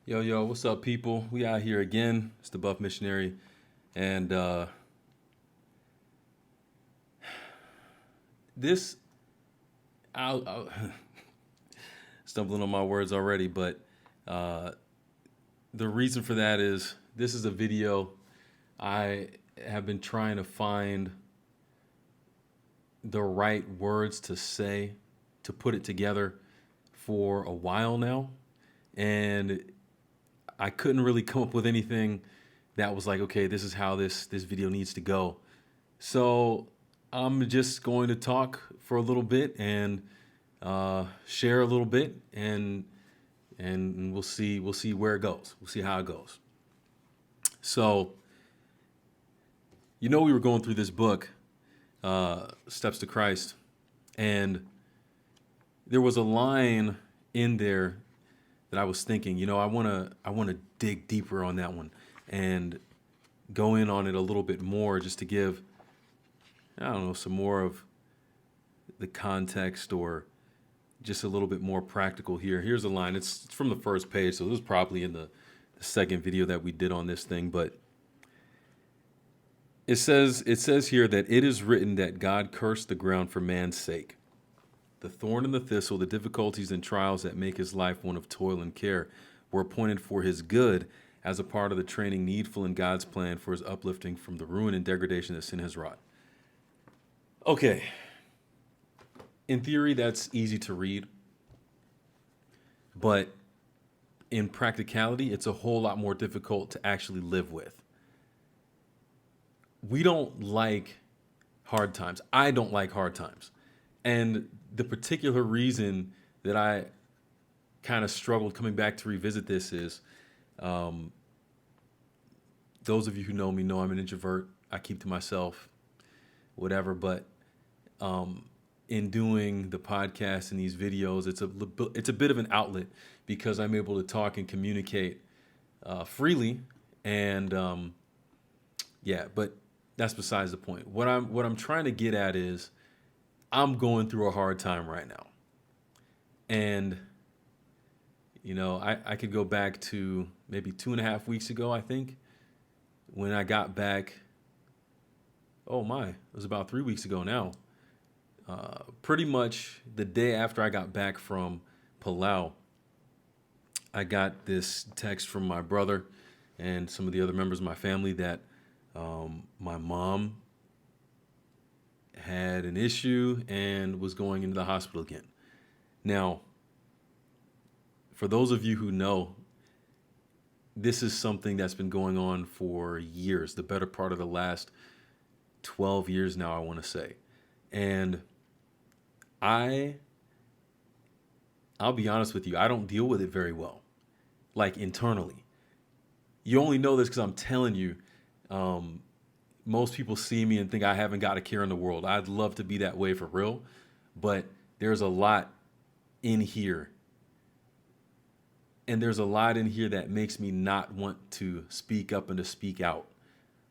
Yo, what's up, people? We out here again. It's the Buff Missionary, and this I'll stumbling on my words already, but uh, the reason for that is this is a video I have been trying to find the right words to say to put it together for a while now, and I couldn't really come up with anything that was like, okay, this is how this video needs to go. So I'm just going to talk for a little bit and share a little bit, and we'll see where it goes. We'll see how it goes. So we were going through this book, Steps to Christ, and there was a line in there that I was thinking, I wanna dig deeper on that one and go in on it a little bit more, just to give, I don't know, some more of the context, or just a little bit more practical here. Here's a line. It's from the first page, so this was probably in the second video that we did on this thing, but it says here that it is written that God cursed the ground for man's sake. The thorn and the thistle, the difficulties and trials that make his life one of toil and care, were appointed for his good as a part of the training needful in God's plan for his uplifting from the ruin and degradation that sin has wrought. Okay, in theory, that's easy to read, but in practicality, it's a whole lot more difficult to actually live with. We don't like hard times. I don't like hard times. And the particular reason that I kind of struggled coming back to revisit this is, um, those of you who know me know I'm an introvert. I keep to myself, whatever. But um, in doing the podcast and these videos, it's a bit of an outlet because I'm able to talk and communicate freely. And yeah, but that's besides the point. What I'm trying to get at is I'm going through a hard time right now, and I could go back to maybe 2.5 weeks ago, I think, when I got back. Oh my, it was about 3 weeks ago now. Pretty much the day after I got back from Palau, I got this text from my brother and some of the other members of my family that my mom had an issue and was going into the hospital again. Now, for those of you who know, this is something that's been going on for years, the better part of the last 12 years now, I want to say. And I I'll be honest with you, I don't deal with it very well, like internally. You only know this because I'm telling you. Um, Most people see me and think I haven't got a care in the world. I'd love to be that way for real, but there's a lot in here, and there's a lot in here that makes me not want to speak up and to speak out.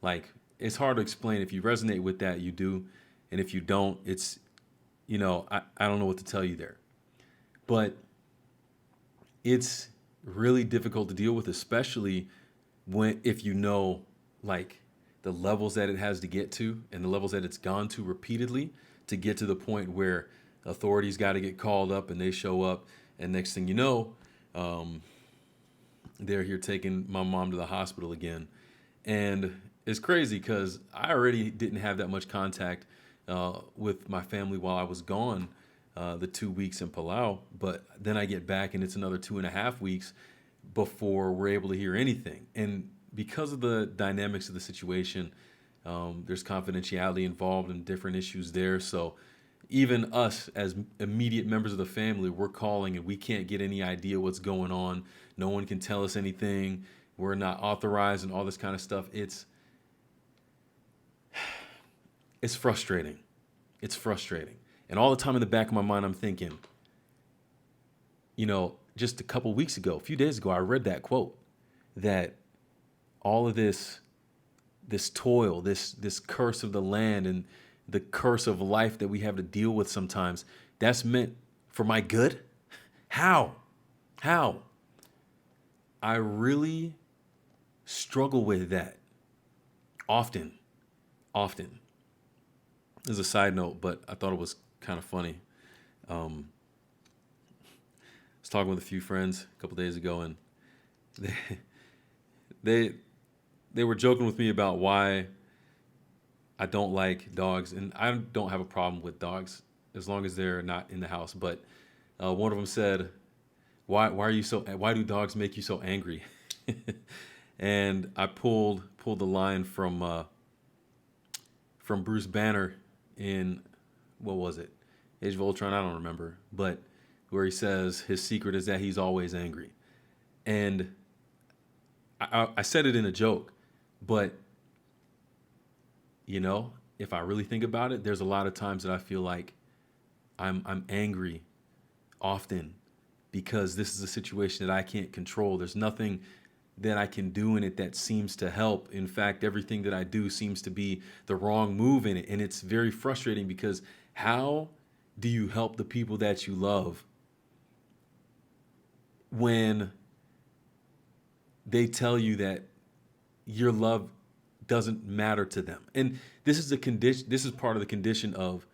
Like, it's hard to explain. If you resonate with that, you do, and if you don't, I don't know what to tell you there. But it's really difficult to deal with, especially when if you know, like, the levels that it has to get to and the levels that it's gone to repeatedly to get to the point where authorities got to get called up and they show up, and next thing you know, um, they're here taking my mom to the hospital again. And it's crazy because I already didn't have that much contact with my family while I was gone, the 2 weeks in Palau. But then I get back and it's another 2.5 weeks before we're able to hear anything. And because of the dynamics of the situation, there's confidentiality involved and different issues there. So even us as immediate members of the family, we're calling and we can't get any idea what's going on. No one can tell us anything. We're not authorized and all this kind of stuff. It's frustrating. It's frustrating. And all the time in the back of my mind, I'm thinking, just a couple weeks ago, a few days ago, I read that quote that all of this toil, this curse of the land and the curse of life that we have to deal with sometimes, that's meant for my good? How? How? I really struggle with that often, often. As a side note, but I thought it was kind of funny. Um, I was talking with a few friends a couple days ago, and they they they were joking with me about why I don't like dogs, and I don't have a problem with dogs as long as they're not in the house. But one of them said, Why are you so? Why do dogs make you so angry?" And I pulled the line from Bruce Banner in, what was it, Age of Ultron? I don't remember, but where he says his secret is that he's always angry. And I said it in a joke, but you know, if I really think about it, there's a lot of times that I feel like I'm angry often because this is a situation that I can't control. There's nothing that I can do in it that seems to help. In fact, everything that I do seems to be the wrong move in it. And it's very frustrating because how do you help the people that you love when they tell you that your love doesn't matter to them? And this is the condition, this is part of the condition of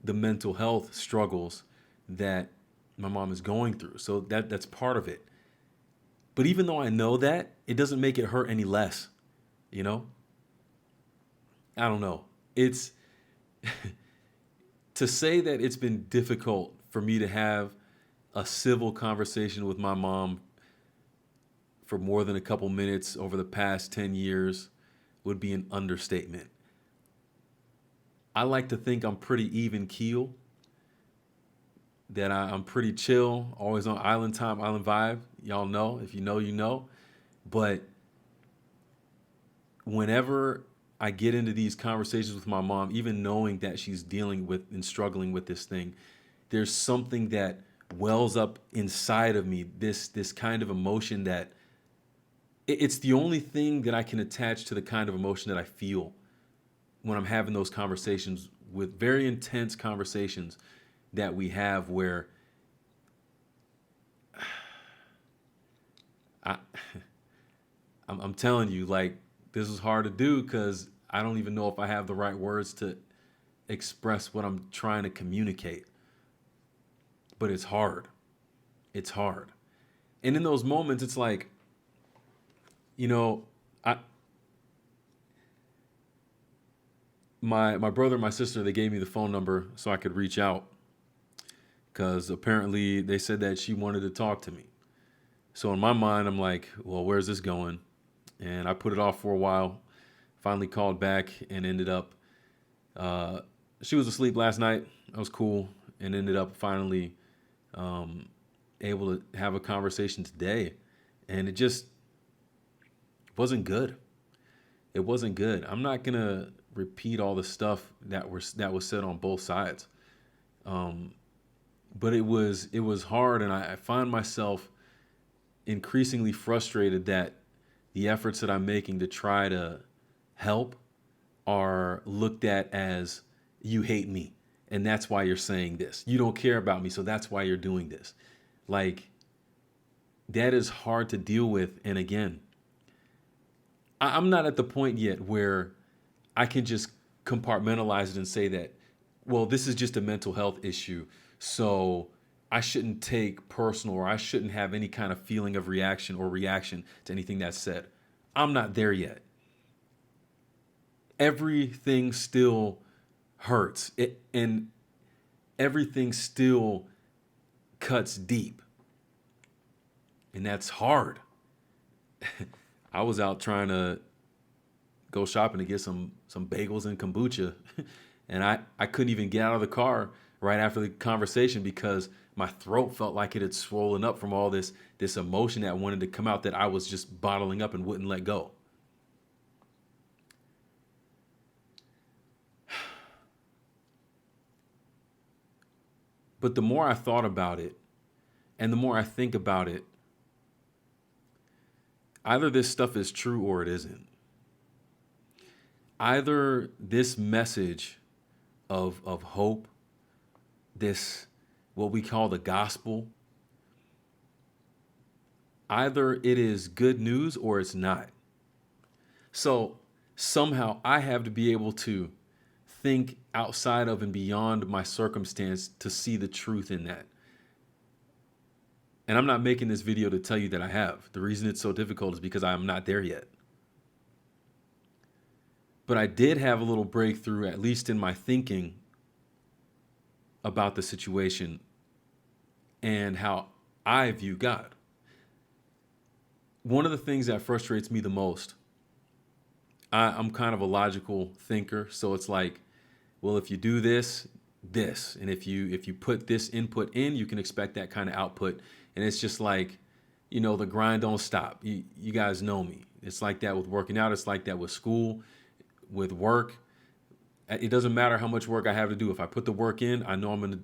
the mental health struggles that my mom is going through. So that's part of it. But even though I know that, it doesn't make it hurt any less, you know? I don't know. It's to say that it's been difficult for me to have a civil conversation with my mom for more than a couple minutes over the past 10 years would be an understatement. I like to think I'm pretty even keel, that I'm pretty chill, always on island time, island vibe. Y'all know, if you know, you know. But whenever I get into these conversations with my mom, even knowing that she's dealing with and struggling with this thing, there's something that wells up inside of me, this kind of emotion that it's the only thing that I can attach to the kind of emotion that I feel when I'm having those conversations, with very intense conversations that we have where I, I'm telling you, like, this is hard to do because I don't even know if I have the right words to express what I'm trying to communicate. But it's hard. It's hard. And in those moments, it's like, you know, I my brother and my sister, they gave me the phone number so I could reach out because apparently they said that she wanted to talk to me. So in my mind, I'm like, well, where's this going? And I put it off for a while. Finally called back and ended up. Uh, she was asleep last night. That was cool, and ended up finally um, able to have a conversation today, and it just wasn't good. It wasn't good. I'm not gonna repeat all the stuff that was said on both sides, um, but it was hard, and I find myself increasingly frustrated that the efforts that I'm making to try to help are looked at as, you hate me and that's why you're saying this. You don't care about me, so that's why you're doing this. Like, that is hard to deal with. And again, I'm not at the point yet where I can just compartmentalize it and say that, well, this is just a mental health issue, so I shouldn't take personal, or I shouldn't have any kind of feeling of reaction or reaction to anything that's said. I'm not there yet. Everything still hurts. And everything still cuts deep. And that's hard. I was out trying to go shopping to get some bagels and kombucha. And I couldn't even get out of the car right after the conversation because my throat felt like it had swollen up from all this emotion that wanted to come out, that I was just bottling up and wouldn't let go. But the more I thought about it and the more I think about it, either this stuff is true or it isn't. Either this message of hope, this what we call the gospel, Either it is good news or it's not. So somehow I have to be able to think outside of and beyond my circumstance to see the truth in that. And I'm not making this video to tell you that I have. The reason it's so difficult is because I'm not there yet. But I did have a little breakthrough, at least in my thinking about the situation and how I view God. One of the things that frustrates me the most, I'm kind of a logical thinker, so it's like, well, if you do this, and if you put this input in, you can expect that kind of output. And it's just like, the grind don't stop. You guys know me. It's like that with working out. It's like that with school, with work. It doesn't matter how much work I have to do. If I put the work in, I know I'm going to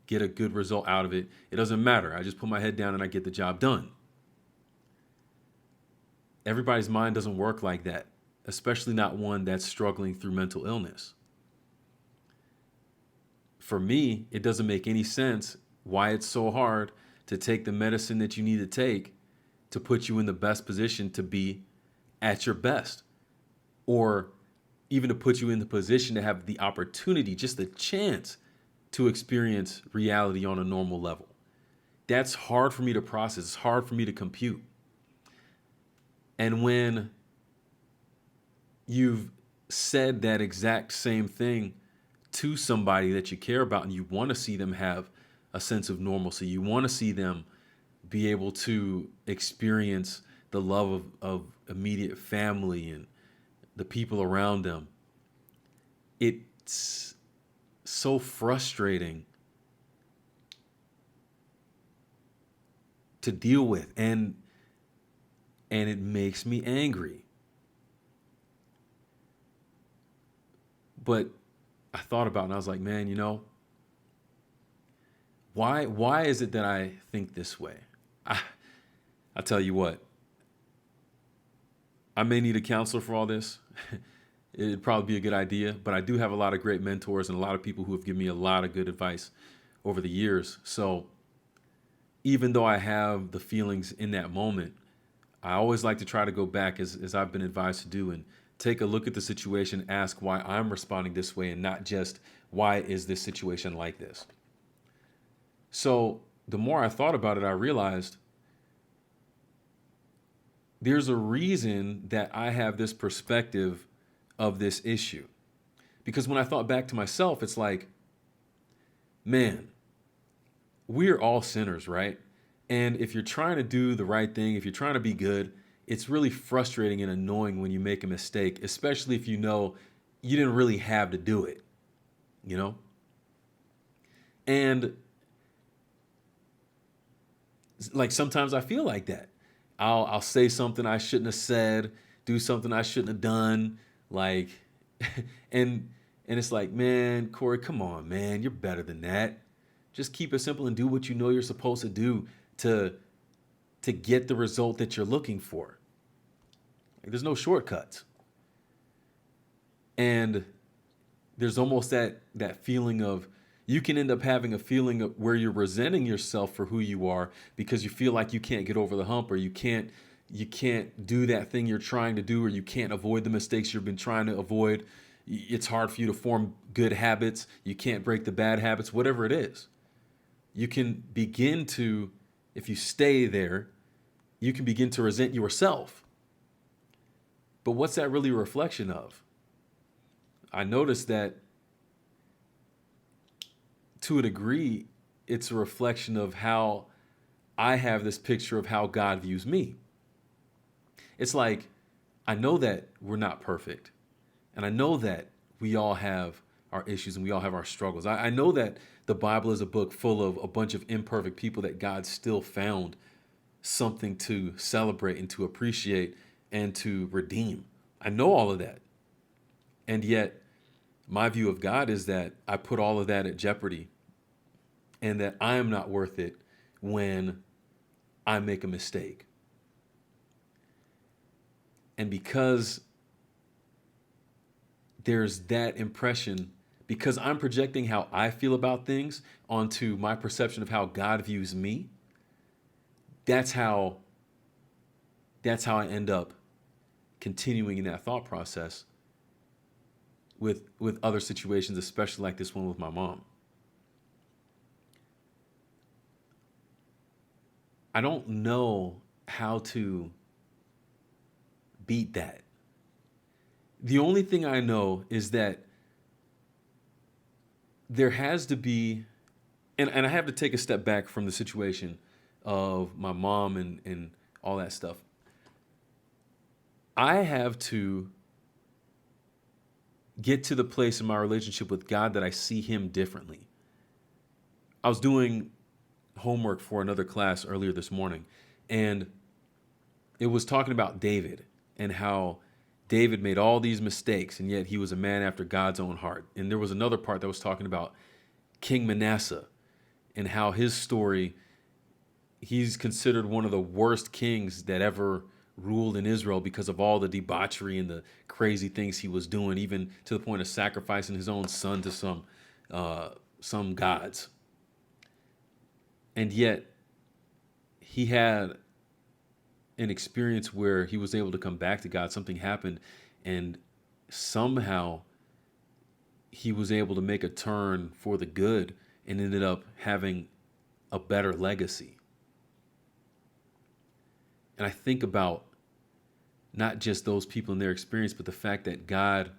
get a good result out of it. It doesn't matter. I just put my head down and I get the job done. Everybody's mind doesn't work like that, especially not one that's struggling through mental illness. For me, it doesn't make any sense why it's so hard to take the medicine that you need to take to put you in the best position to be at your best, or even to put you in the position to have the opportunity, just the chance to experience reality on a normal level. That's hard for me to process. It's hard for me to compute. And when you've said that exact same thing to somebody that you care about and you want to see them have a sense of normalcy, you want to see them be able to experience the love of immediate family and the people around them, it's so frustrating to deal with, and it makes me angry. But I thought about it and I was like, man, why is it that I think this way? I tell you what, I may need a counselor for all this. It'd probably be a good idea, but I do have a lot of great mentors and a lot of people who have given me a lot of good advice over the years. So even though I have the feelings in that moment, I always like to try to go back, as I've been advised to do, and take a look at the situation, ask why I'm responding this way, and not just why is this situation like this. So the more I thought about it, I realized there's a reason that I have this perspective of this issue. Because when I thought back to myself, it's like, man, we're all sinners, right? And if you're trying to do the right thing, if you're trying to be good, it's really frustrating and annoying when you make a mistake, especially if you know you didn't really have to do it, And like sometimes I feel like that. I'll say something I shouldn't have said, do something I shouldn't have done, like, and it's like, man, Corey, come on, man, you're better than that. Just keep it simple and do what you know you're supposed to do to get the result that you're looking for. Like, there's no shortcuts. And there's almost that feeling of, you can end up having a feeling of where you're resenting yourself for who you are because you feel like you can't get over the hump, or you can't do that thing you're trying to do, or you can't avoid the mistakes you've been trying to avoid. It's hard for you to form good habits. You can't break the bad habits, whatever it is. You can begin to, if you stay there, you can begin to resent yourself. But what's that really a reflection of? I noticed that to a degree, it's a reflection of how I have this picture of how God views me. It's like, I know that we're not perfect. And I know that we all have our issues and we all have our struggles. I know that the Bible is a book full of a bunch of imperfect people that God still found something to celebrate and to appreciate and to redeem. I know all of that. And yet, my view of God is that I put all of that at jeopardy, and that I am not worth it when I make a mistake. And because there's that impression, because I'm projecting how I feel about things onto my perception of how God views me, that's how that's how I end up continuing in that thought process with other situations, especially like this one with my mom. I don't know how to beat that. The only thing I know is that there has to be, and I have to take a step back from the situation of my mom and all that stuff. I have to get to the place in my relationship with God that I see Him differently. I was doing homework for another class earlier this morning, and it was talking about David and how David made all these mistakes, and yet he was a man after God's own heart. And there was another part that was talking about King Manasseh and how his story, he's considered one of the worst kings that ever ruled in Israel because of all the debauchery and the crazy things he was doing, even to the point of sacrificing his own son to some gods. And yet he had an experience where he was able to come back to God. Something happened, and somehow he was able to make a turn for the good and ended up having a better legacy. And I think about not just those people and their experience, but the fact that God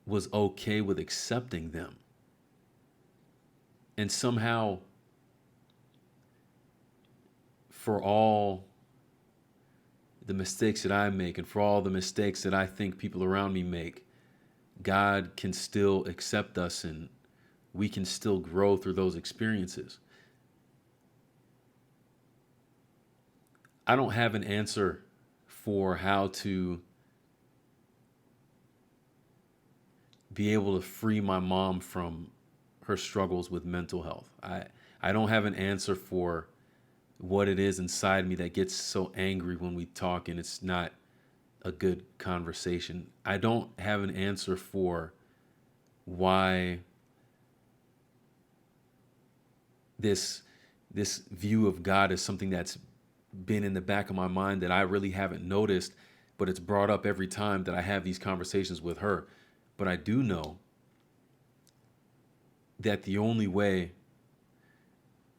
was okay with accepting them. And somehow, for all the mistakes that I make and for all the mistakes that I think people around me make, God can still accept us and we can still grow through those experiences. I don't have an answer for how to be able to free my mom from her struggles with mental health. I don't have an answer for what it is inside me that gets so angry when we talk and it's not a good conversation. I don't have an answer for why this view of God is something that's been in the back of my mind that I really haven't noticed, but it's brought up every time that I have these conversations with her. But I do know that the only way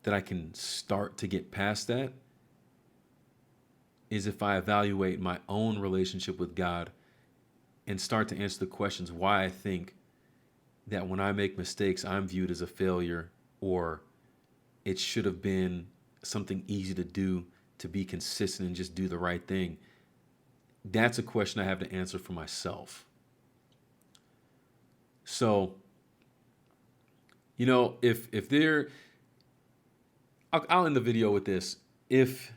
that I can start to get past that is if I evaluate my own relationship with God and start to answer the questions why I think that when I make mistakes, I'm viewed as a failure, or it should have been something easy to do to be consistent and just do the right thing. That's a question I have to answer for myself. So, if there, I'll end the video with this. If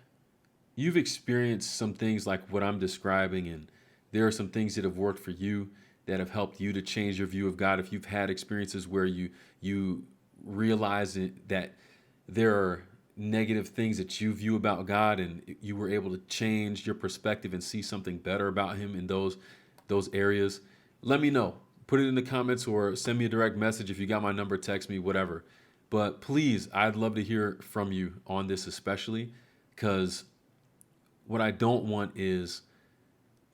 you've experienced some things like what I'm describing, and there are some things that have worked for you that have helped you to change your view of God, if you've had experiences where you realize that there are negative things that you view about God and you were able to change your perspective and see something better about Him in those areas, let me know. Put it in the comments or send me a direct message. If you got my number, text me, whatever. But please, I'd love to hear from you on this, especially because what I don't want is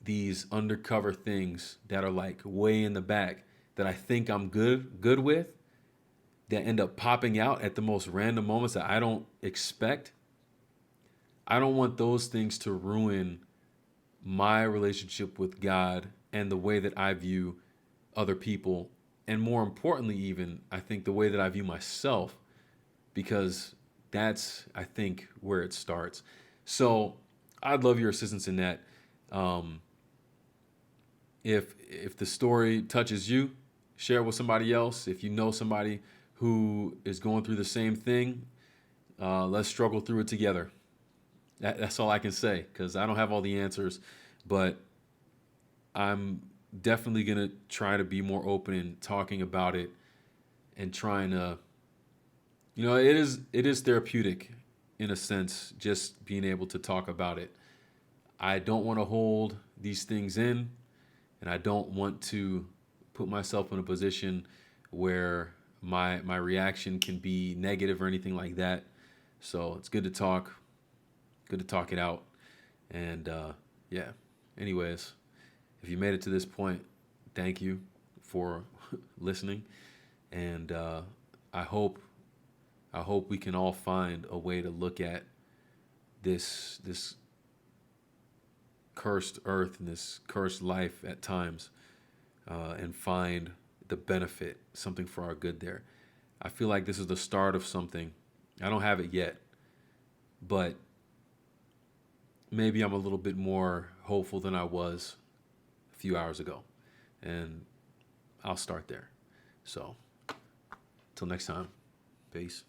these undercover things that are like way in the back that I think I'm good with, that end up popping out at the most random moments that I don't expect. I don't want those things to ruin my relationship with God and the way that I view other people. And more importantly, even, I think the way that I view myself, because that's, I think, where it starts. So I'd love your assistance in that. If the story touches you, share it with somebody else. If you know somebody who is going through the same thing, let's struggle through it together. That's all I can say, because I don't have all the answers, but I'm definitely going to try to be more open in talking about it and trying to, it is therapeutic in a sense, just being able to talk about it. I don't want to hold these things in, and I don't want to put myself in a position where my reaction can be negative or anything like that. So it's good to talk it out. And yeah, anyways, if you made it to this point, thank you for listening. And I hope I hope we can all find a way to look at this cursed earth and this cursed life at times, and find the benefit, something for our good there. I feel like this is the start of something. I don't have it yet, but maybe I'm a little bit more hopeful than I was a few hours ago. And I'll start there. So, till next time, peace.